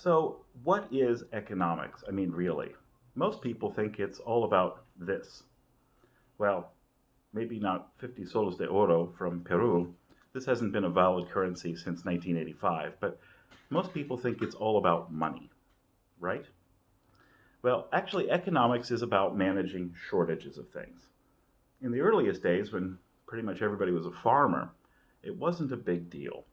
So, what is economics? I mean, really? Most people think it's all about this. Well, maybe not 50 soles de oro from Peru. This hasn't been a valid currency since 1985, but most people think it's all about money, right? Well, actually, economics is about managing shortages of things. In the earliest days, when pretty much everybody was a farmer, it wasn't a big deal.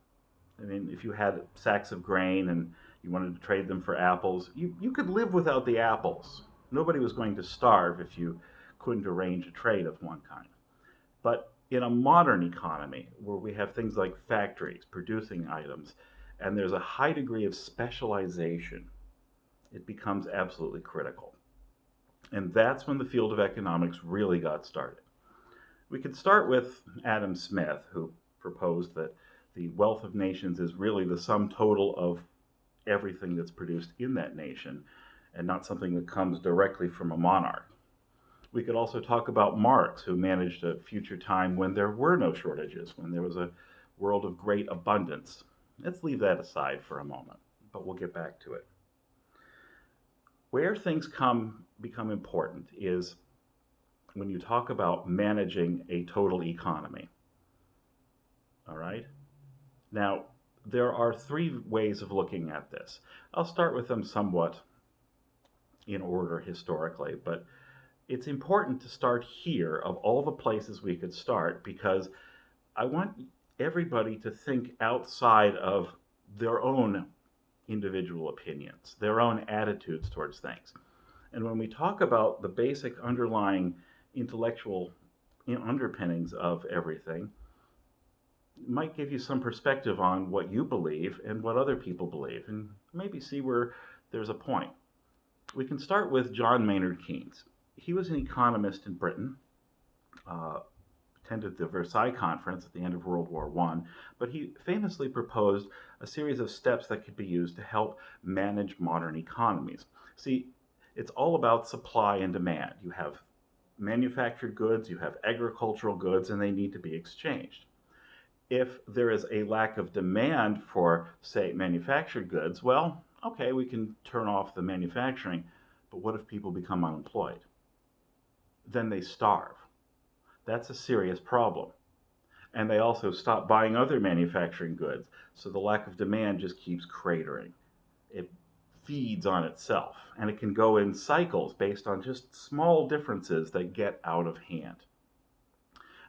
I mean, if you had sacks of grain and you wanted to trade them for apples, you could live without the apples. Nobody was going to starve if you couldn't arrange a trade of one kind. But in a modern economy where we have things like factories producing items and there's a high degree of specialization, it becomes absolutely critical. And that's when the field of economics really got started. We could start with Adam Smith, who proposed that the wealth of nations is really the sum total of everything that's produced in that nation and not something that comes directly from a monarch. We could also talk about Marx, who managed a future time when there were no shortages, when there was a world of great abundance. Let's leave that aside for a moment, but we'll get back to it. Where things become important is when you talk about managing a total economy. All right? Now, there are three ways of looking at this. I'll start with them somewhat in order historically, but it's important to start here of all the places we could start because I want everybody to think outside of their own individual opinions, their own attitudes towards things. And when we talk about the basic underlying intellectual underpinnings of everything, it might give you some perspective on what you believe and what other people believe, and maybe see where there's a point. We can start with John Maynard Keynes. He was an economist in Britain, uh, attended the Versailles Conference at the end of World War I, but he famously proposed a series of steps that could be used to help manage modern economies. See, it's all about supply and demand. You have manufactured goods, you have agricultural goods, and they need to be exchanged. If there is a lack of demand for, say, manufactured goods, well, okay, we can turn off the manufacturing, but what if people become unemployed? Then they starve. That's a serious problem. And they also stop buying other manufacturing goods, so the lack of demand just keeps cratering. It feeds on itself, and it can go in cycles based on just small differences that get out of hand.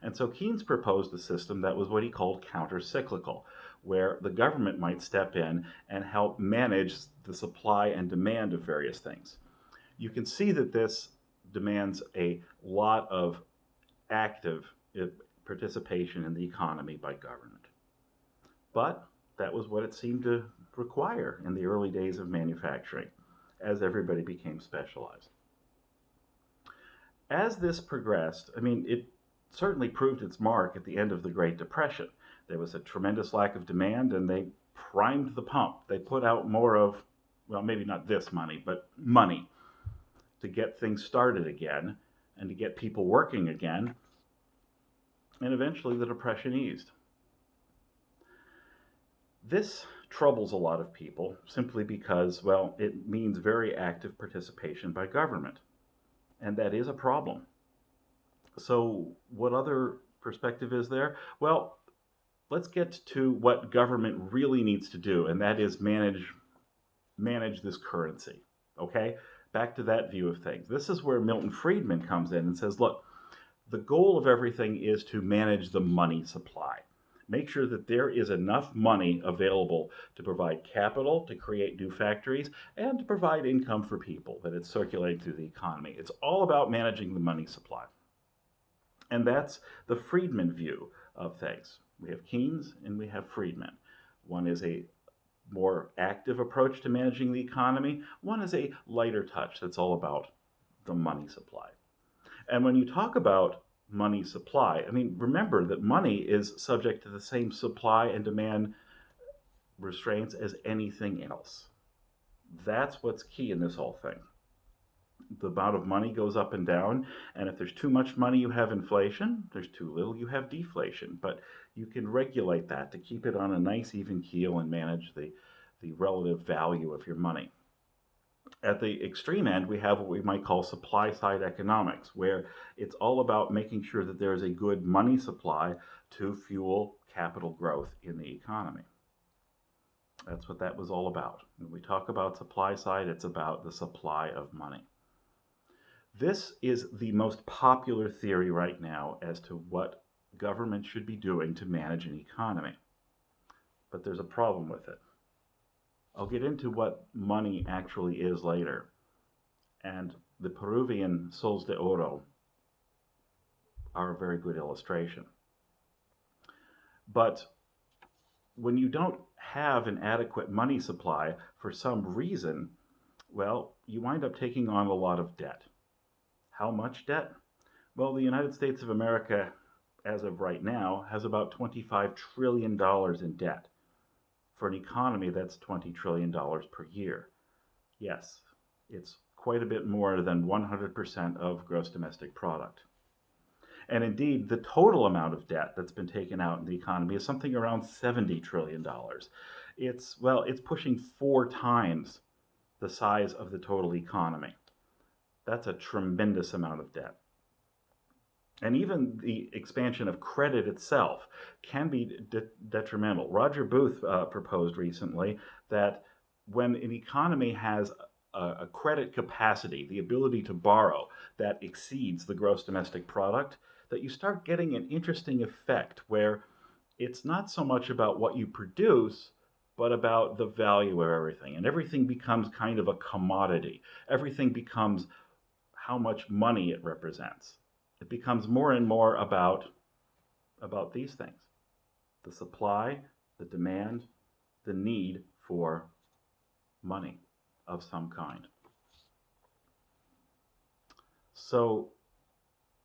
And so Keynes proposed a system that was what he called counter-cyclical, where the government might step in and help manage the supply and demand of various things. You can see that this demands a lot of active participation in the economy by government. But that was what it seemed to require in the early days of manufacturing, as everybody became specialized. As this progressed, I mean, it certainly proved its mark at the end of the Great Depression. There was a tremendous lack of demand, and they primed the pump. They put out more of, well, maybe not this money, but money to get things started again and to get people working again. And eventually the Depression eased. This troubles a lot of people simply because, well, it means very active participation by government. And that is a problem. So, what other perspective is there? Well, let's get to what government really needs to do, and that is manage this currency. Okay? Back to that view of things. This is where Milton Friedman comes in and says, look, the goal of everything is to manage the money supply. Make sure that there is enough money available to provide capital, to create new factories, and to provide income for people, that it's circulating through the economy. It's all about managing the money supply. And that's the Friedman view of things. We have Keynes and we have Friedman. One is a more active approach to managing the economy. One is a lighter touch that's all about the money supply. And when you talk about money supply, I mean, remember that money is subject to the same supply and demand restraints as anything else. That's what's key in this whole thing. The amount of money goes up and down, and if there's too much money, you have inflation. There's too little, you have deflation. But you can regulate that to keep it on a nice even keel and manage the the relative value of your money. At the extreme end, we have what we might call supply side economics, where it's all about making sure that there is a good money supply to fuel capital growth in the economy. That's what that was all about. When we talk about supply side, it's about the supply of money. This is the most popular theory right now as to what government should be doing to manage an economy. But there's a problem with it. I'll get into what money actually is later. And the Peruvian soles de oro are a very good illustration. But when you don't have an adequate money supply for some reason, well, you wind up taking on a lot of debt. How much debt? Well, the United States of America, as of right now, has about $25 trillion in debt. For an economy, that's $20 trillion per year. Yes, it's quite a bit more than 100% of gross domestic product. And indeed, the total amount of debt that's been taken out in the economy is something around $70 trillion. It's pushing 4 times the size of the total economy. That's a tremendous amount of debt. And even the expansion of credit itself can be detrimental. Roger Booth proposed recently that when an economy has a credit capacity, the ability to borrow that exceeds the gross domestic product, that you start getting an interesting effect where it's not so much about what you produce, but about the value of everything. And everything becomes kind of a commodity. Everything becomes how much money it represents. It becomes more and more about these things: the supply, the demand, the need for money of some kind. So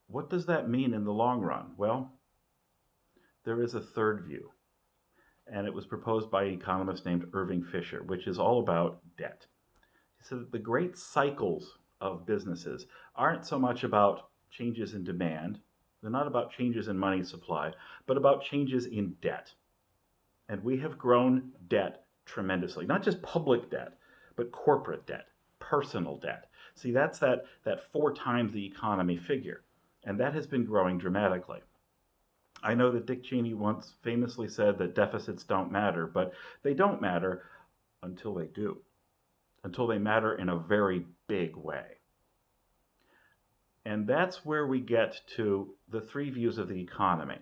what does that mean in the long run? Well, there is a third view, and it was proposed by an economist named Irving Fisher, which is all about debt. He said that the great cycles of businesses aren't so much about changes in demand, they're not about changes in money supply, but about changes in debt. And we have grown debt tremendously, not just public debt, but corporate debt, personal debt. See, that's that 4 times the economy figure, and that has been growing dramatically. I know that Dick Cheney once famously said that deficits don't matter, but they don't matter until they do, until they matter in a very big way. And that's where we get to the 3 views of the economy.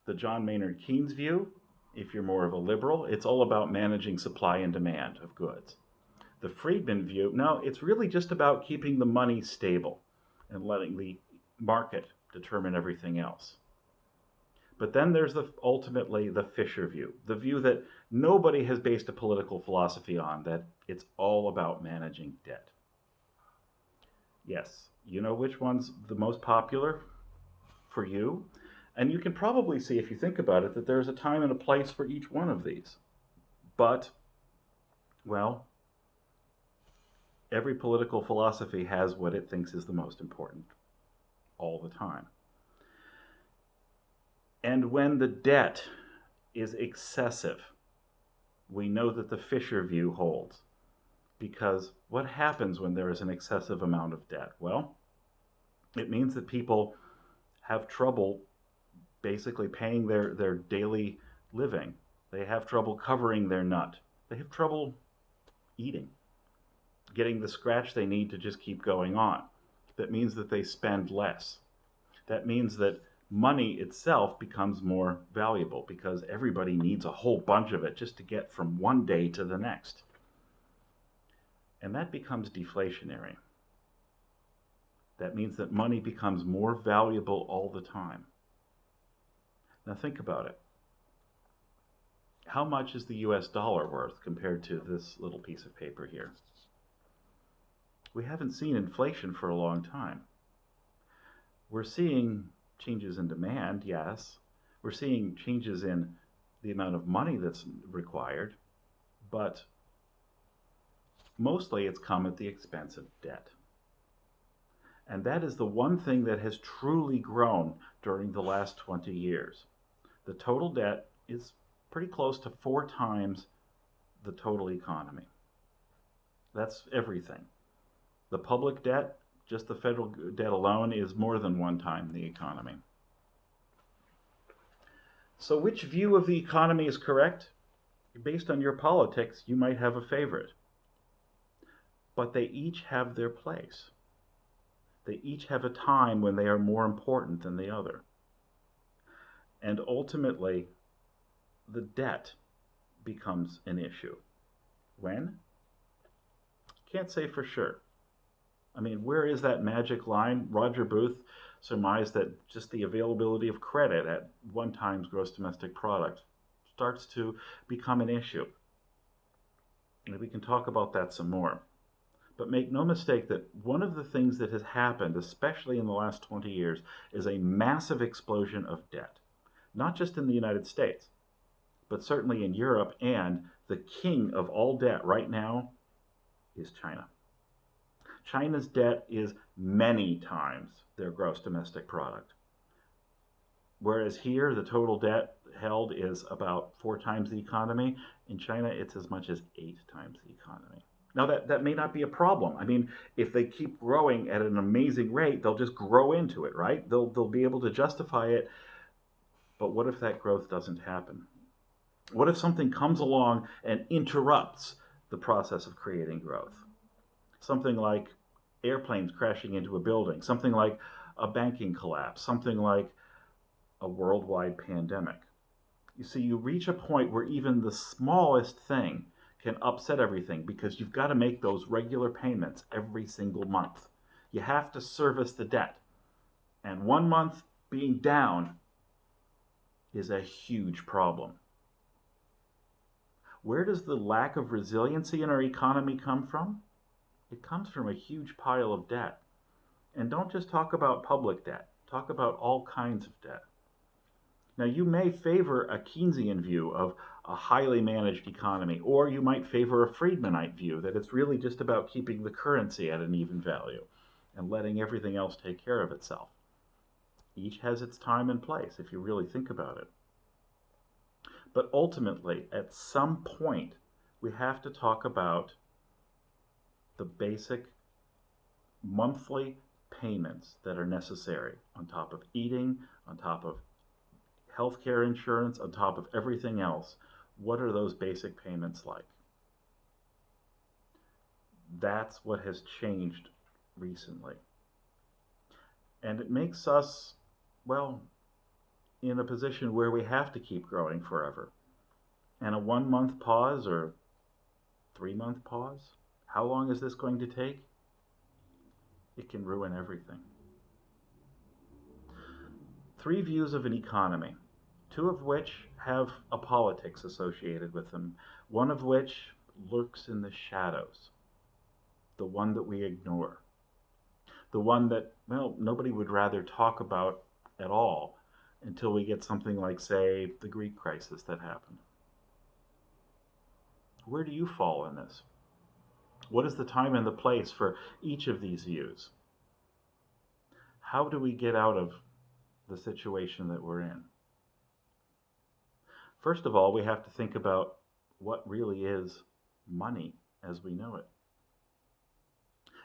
The John Maynard Keynes view, if you're more of a liberal, it's all about managing supply and demand of goods. The Friedman view, no, it's really just about keeping the money stable and letting the market determine everything else. But then there's ultimately the Fisher view, the view that nobody has based a political philosophy on, that it's all about managing debt. Yes, you know which one's the most popular for you? And you can probably see, if you think about it, that there's a time and a place for each one of these. But, well, every political philosophy has what it thinks is the most important all the time. And when the debt is excessive, we know that the Fisher view holds. Because what happens when there is an excessive amount of debt? Well, it means that people have trouble basically paying their daily living. They have trouble covering their nut. They have trouble eating, getting the scratch they need to just keep going on. That means that they spend less. That means that money itself becomes more valuable because everybody needs a whole bunch of it just to get from one day to the next. And that becomes deflationary. That means that money becomes more valuable all the time. Now think about it. How much is the US dollar worth compared to this little piece of paper here? We haven't seen inflation for a long time. We're seeing changes in demand, yes. We're seeing changes in the amount of money that's required, but mostly it's come at the expense of debt. And that is the one thing that has truly grown during the last 20 years. The total debt is pretty close to 4 times the total economy. That's everything. The public debt, just the federal debt alone, is more than one time the economy. So, which view of the economy is correct? Based on your politics, you might have a favorite. But they each have their place. They each have a time when they are more important than the other. And ultimately, the debt becomes an issue. When? Can't say for sure. I mean, where is that magic line? Roger Booth surmised that just the availability of credit at 1 times gross domestic product starts to become an issue. And we can talk about that some more. But make no mistake that one of the things that has happened, especially in the last 20 years, is a massive explosion of debt. Not just in the United States, but certainly in Europe, and the king of all debt right now is China. China's debt is many times their gross domestic product. Whereas here, the total debt held is about 4 times the economy. In China, it's as much as 8 times the economy. Now, that may not be a problem. I mean, if they keep growing at an amazing rate, they'll just grow into it, right? They'll be able to justify it. But what if that growth doesn't happen? What if something comes along and interrupts the process of creating growth? Something like airplanes crashing into a building, something like a banking collapse, something like a worldwide pandemic. You see, you reach a point where even the smallest thing can upset everything because you've got to make those regular payments every single month. You have to service the debt. And 1 month being down is a huge problem. Where does the lack of resiliency in our economy come from? It comes from a huge pile of debt. And don't just talk about public debt, talk about all kinds of debt. Now, you may favor a Keynesian view of a highly managed economy, or you might favor a Friedmanite view that it's really just about keeping the currency at an even value and letting everything else take care of itself. Each has its time and place if you really think about it. But ultimately, at some point, we have to talk about the basic monthly payments that are necessary on top of eating, on top of healthcare insurance, on top of everything else. What are those basic payments like? That's what has changed recently. And it makes us, well, in a position where we have to keep growing forever. And a 1 month pause or 3 month pause, how long is this going to take? It can ruin everything. 3 views of an economy, 2 of which have a politics associated with them, one of which lurks in the shadows, the one that we ignore, the one that, well, nobody would rather talk about at all until we get something like, say, the Greek crisis that happened. Where do you fall in this? What is the time and the place for each of these views? How do we get out of the situation that we're in? First of all, we have to think about what really is money as we know it.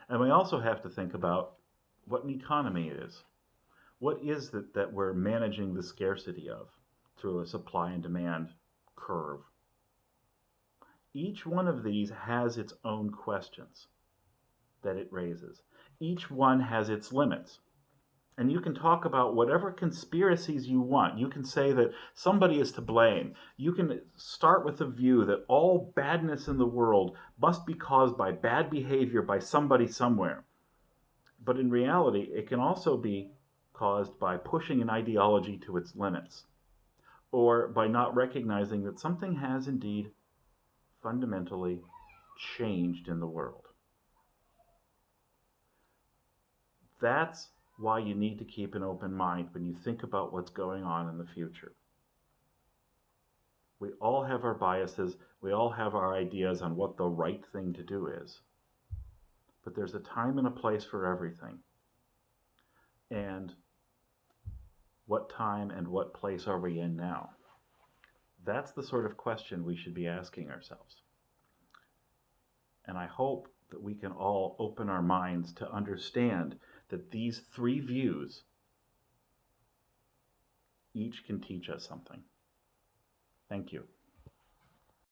And we also have to think about what an economy is. What is it that we're managing the scarcity of through a supply and demand curve? Each one of these has its own questions that it raises. Each one has its limits. And you can talk about whatever conspiracies you want. You can say that somebody is to blame. You can start with the view that all badness in the world must be caused by bad behavior by somebody somewhere. But in reality, it can also be caused by pushing an ideology to its limits, or by not recognizing that something has indeed fundamentally changed in the world. That's why you need to keep an open mind when you think about what's going on in the future. We all have our biases, we all have our ideas on what the right thing to do is. But there's a time and a place for everything. And what time and what place are we in now? That's the sort of question we should be asking ourselves. And I hope that we can all open our minds to understand that these three views each can teach us something. Thank you.